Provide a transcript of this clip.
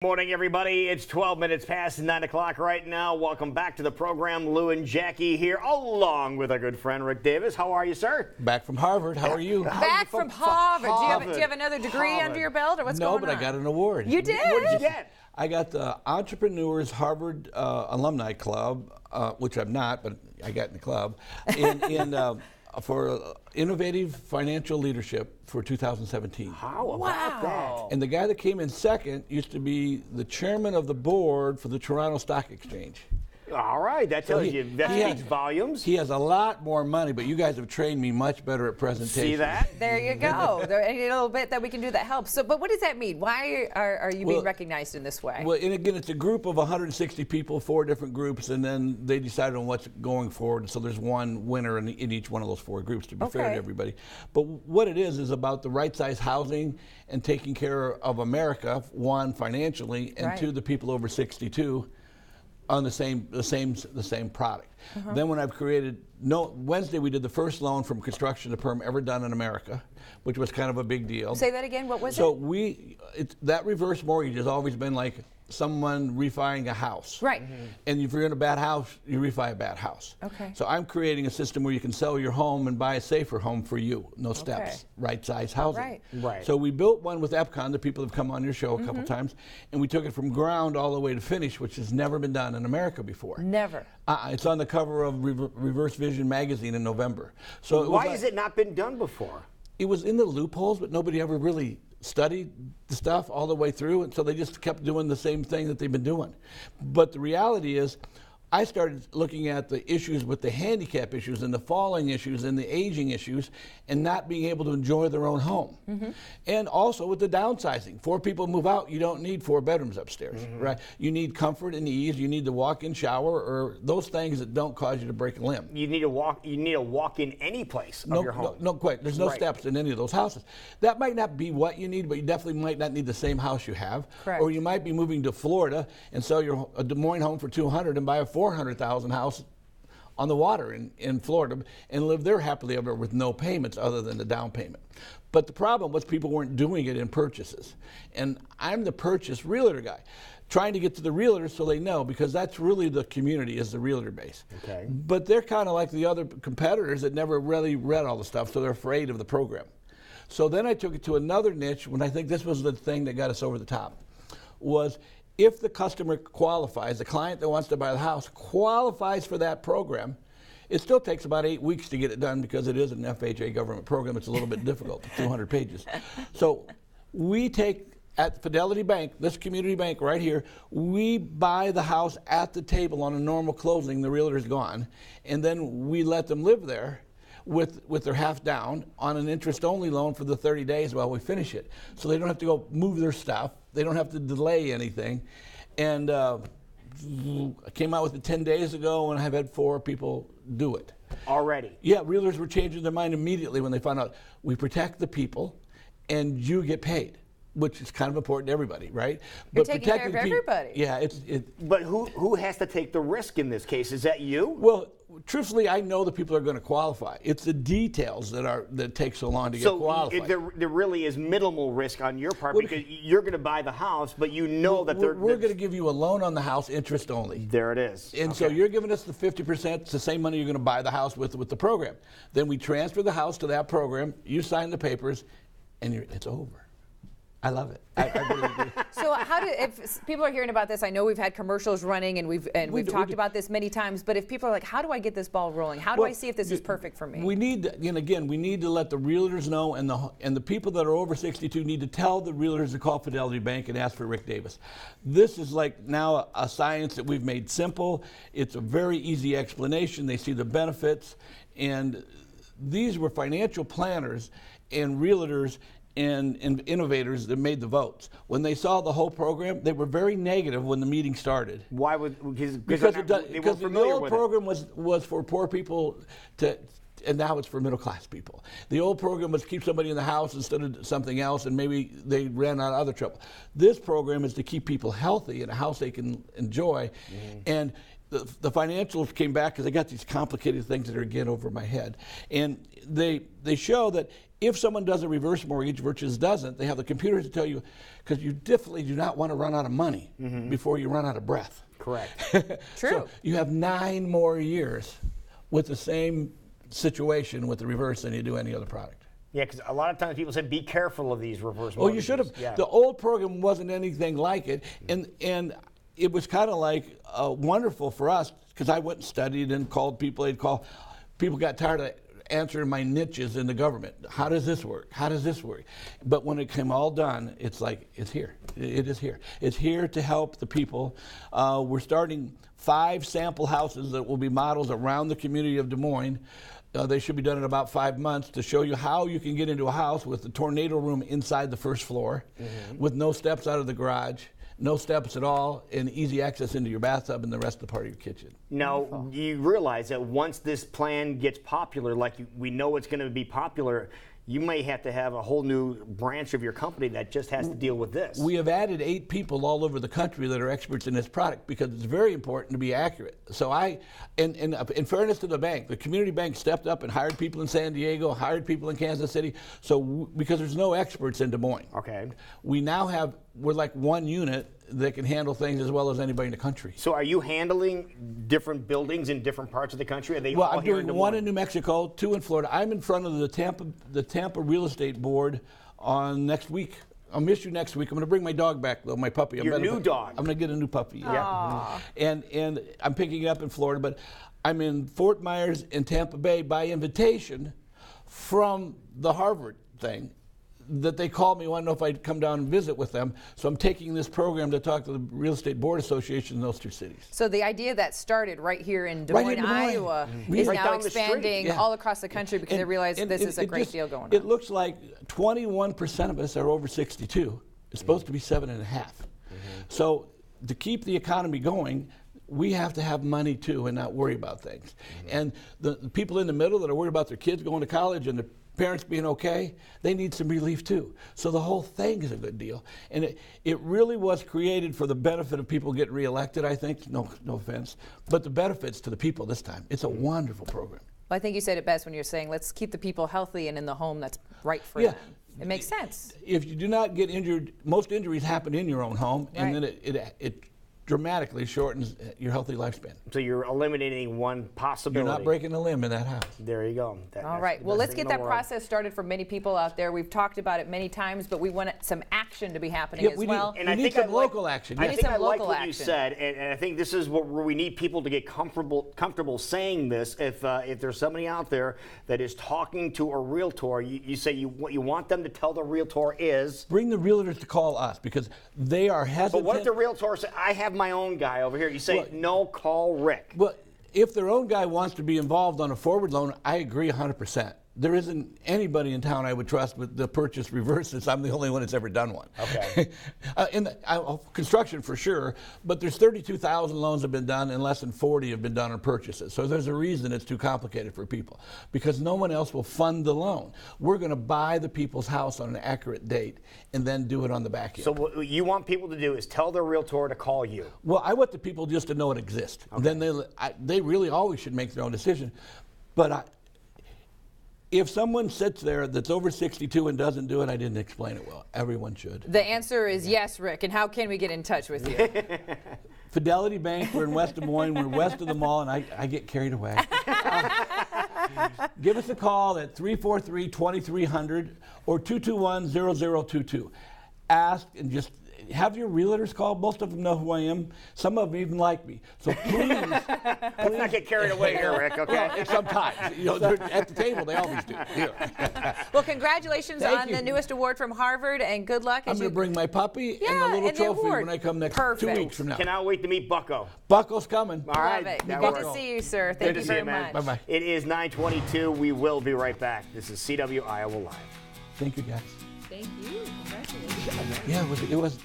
Morning, everybody. It's 12 minutes past 9 o'clock right now. Welcome back to the program. Lou and Jackie here, along with our good friend Rick Davis. How are you, sir? Back from Harvard. How are you? Back from Harvard. Do you have another degree under your belt, or what's going on? No, but I got an award. You did? What did you get? I got the Entrepreneurs Harvard Alumni Club, which I'm not, but I got in the club, for innovative financial leadership for 2017. How about that? And the guy that came in second used to be the chairman of the board for the Toronto Stock Exchange. All right, that tells you that speaks volumes. He has a lot more money, but you guys have trained me much better at presentation. See that? There you go. Any little bit that we can do that helps. So, but what does that mean? Why are you being recognized in this way? Well, and again, it's a group of 160 people, 4 different groups, and then they decide on what's going forward. So there's one winner in each one of those 4 groups, to be fair to everybody. But what it is about the right size housing and taking care of America, one, financially, and two, the people over 62. On the same product. Then when I've created, Wednesday we did the first loan from construction to perm ever done in America, which was kind of a big deal. Say that again, what was it? So that reverse mortgage has always been like someone refining a house. Right. And if you're in a bad house, you refi a bad house. Okay. So I'm creating a system where you can sell your home and buy a safer home for you. No steps, right size housing. Right. So we built one with Epcon, the people have come on your show a couple times, and we took it from ground all the way to finish, which has never been done in America before. Never. It's on the cover of Reverse Vision magazine in November. So why has it not been done before? It was in the loopholes, but nobody ever really studied the stuff all the way through, and so they just kept doing the same thing that they've been doing. But the reality is, I started looking at the issues with the handicap issues and the falling issues and the aging issues and not being able to enjoy their own home. And also with the downsizing. 4 people move out, you don't need 4 bedrooms upstairs, right? You need comfort and ease, you need the walk-in shower or those things that don't cause you to break a limb. You need a walk in any place of your home. No, quite. There's no steps in any of those houses. That might not be what you need, but you definitely might not need the same house you have. Correct. Or you might be moving to Florida and sell your Des Moines home for $200 and buy a $400,000 house on the water in Florida and live there happily ever with no payments other than the down payment. But the problem was people weren't doing it in purchases. And I'm the purchase realtor guy, trying to get to the realtors so they know, because that's really the community is the realtor base. Okay. But they're kind of like the other competitors that never really read all the stuff, so they're afraid of the program. So then I took it to another niche, when I think this was the thing that got us over the top, was if the customer qualifies, the client that wants to buy the house qualifies for that program, it still takes about 8 weeks to get it done because it is an FHA government program. It's a little bit difficult, 200 pages. So we take, at Fidelity Bank, this community bank right here, we buy the house at the table on a normal closing, the realtor's gone, and then we let them live there with their half down on an interest-only loan for the 30 days while we finish it. So they don't have to go move their stuff. They don't have to delay anything. And I came out with it 10 days ago, and I've had 4 people do it. Already? Yeah, realtors were changing their mind immediately when they found out we protect the people and you get paid, which is kind of important to everybody, right? You're taking care of everybody. Yeah, But who has to take the risk in this case? Is that you? Well, truthfully, I know the people are going to qualify. It's the details that take so long to get qualified. So there really is minimal risk on your part because you're going to buy the house, but you know that we're going to give you a loan on the house, interest only. There it is. And so you're giving us the 50%. It's the same money you're going to buy the house with the program. Then we transfer the house to that program. You sign the papers, and it's over. I love it. I really do. So if people are hearing about this, I know we've had commercials running and we've talked about this many times, but if people are like, how do I get this ball rolling? How do I see if this is perfect for me? We need to, we need to let the realtors know, and the people that are over 62 need to tell the realtors to call Fidelity Bank and ask for Rick Davis. This is like now a science that we've made simple. It's a very easy explanation. They see the benefits, and these were financial planners and realtors and innovators that made the votes. When they saw the whole program, they were very negative when the meeting started. Why would because the old program was for poor people to and now it's for middle class people. The old program was keep somebody in the house instead of something else, and maybe they ran out of other trouble. This program is to keep people healthy in a house they can enjoy, and the financials came back because I got these complicated things that are getting over my head, and they show that if someone does a reverse mortgage versus doesn't, they have the computer to tell you, because you definitely do not want to run out of money before you run out of breath. Correct. True. So you have 9 more years with the same situation with the reverse than you do any other product. Yeah, because a lot of times people say, be careful of these reverse mortgages. Oh, you should have. Yeah. The old program wasn't anything like it, and it was kind of like wonderful for us because I went and studied and called people. People got tired of answering my niches in the government. How does this work? How does this work? But when it came all done, it's like, it's here. It is here. It's here to help the people. We're starting 5 sample houses that will be models around the community of Des Moines. They should be done in about 5 months to show you how you can get into a house with the tornado room inside the first floor, with no steps out of the garage, no steps at all, and easy access into your bathtub and the rest of the part of your kitchen. Now, you realize that once this plan gets popular, like we know it's going to be popular, you may have to have a whole new branch of your company that just has to deal with this. We have added 8 people all over the country that are experts in this product because it's very important to be accurate. So in fairness to the bank, the community bank stepped up and hired people in San Diego, hired people in Kansas City. So because there's no experts in Des Moines. Okay. We're like one unit that can handle things as well as anybody in the country. So are you handling different buildings in different parts of the country? Are they Well, all I'm here doing in Des one Moines? in New Mexico, 2 in Florida. I'm in front of the Tampa Real Estate Board on next week. I'll miss you next week. I'm going to bring my dog back, though, my puppy. Your new dog. I'm going to get a new puppy. Yeah. And I'm picking it up in Florida, but I'm in Fort Myers and Tampa Bay by invitation from the Harvard thing. That they called me, want to know if I'd come down and visit with them. So I'm taking this program to talk to the Real Estate Board Association in those 2 cities. So the idea that started right here in Des Right Moines, in Des Moines. Iowa, Right is now down the street. expanding Yeah. all across the country because they realize this is a great deal going on. It looks like 21% of us are over 62. It's supposed to be 7.5. So to keep the economy going, we have to have money too and not worry about things. And the people in the middle that are worried about their kids going to college and their parents being okay, they need some relief too. So the whole thing is a good deal. And it really was created for the benefit of people getting reelected, I think. No offense. But the benefits to the people this time. It's a wonderful program. Well, I think you said it best when you're saying let's keep the people healthy and in the home that's right for Yeah. them. It makes sense. If you do not get injured, most injuries happen in your own home, and Right. then it dramatically shortens your healthy lifespan. So you're eliminating one possibility. You're not breaking a limb in that house. There you go. All That's right. the Well, best let's thing get in the that world. process started for many people out there. We've talked about it many times, but we want some action to be happening Yeah, as we well. need, And we I need think some I like- local action. I need think some I like local what you action. said, and I think this is where we need people to get comfortable saying this. If there's somebody out there that is talking to a realtor, you say what you want them to tell the realtor is. Bring the realtors to call us because they are hesitant. But what if the realtor says, "I have my own guy over here"? You say, Well, "No, call Rick." Well, if their own guy wants to be involved on a forward loan, I agree 100%. There isn't anybody in town I would trust with the purchase reverse since I'm the only one that's ever done one. Okay. Construction for sure, but there's 32,000 loans have been done and less than 40 have been done on purchases. So there's a reason it's too complicated for people because no one else will fund the loan. We're going to buy the people's house on an accurate date and then do it on the back end. So what you want people to do is tell their realtor to call you. Well, I want the people just to know it exists. Then they really always should make their own decision. But if someone sits there that's over 62 and doesn't do it, I didn't explain it well. Everyone should. The answer is yes, Rick. And how can we get in touch with you? Fidelity Bank, we're in West Des Moines, we're west of the mall, and I get carried away. Give us a call at 343-2300 or 221-0022. Ask and just have your realtors call. Most of them know who I am. Some of them even like me. So please. Let's not get carried away here, Rick, okay? Well, sometimes. They're at the table, they always do. Well, congratulations Thank on you. the newest award from Harvard, and good luck. I'm as going you to bring my puppy Yeah, and the little and the trophy award. when I come next Perfect. 2 weeks from now. Cannot wait to meet Bucko. Buckle's coming. All right. Love it. that Good works. to see you, sir. Good Thank to you see very you, man. much. Bye-bye. It is 9:22. We will be right back. This is CW Iowa Live. Thank you, guys. Thank you. Congratulations. Yeah, it was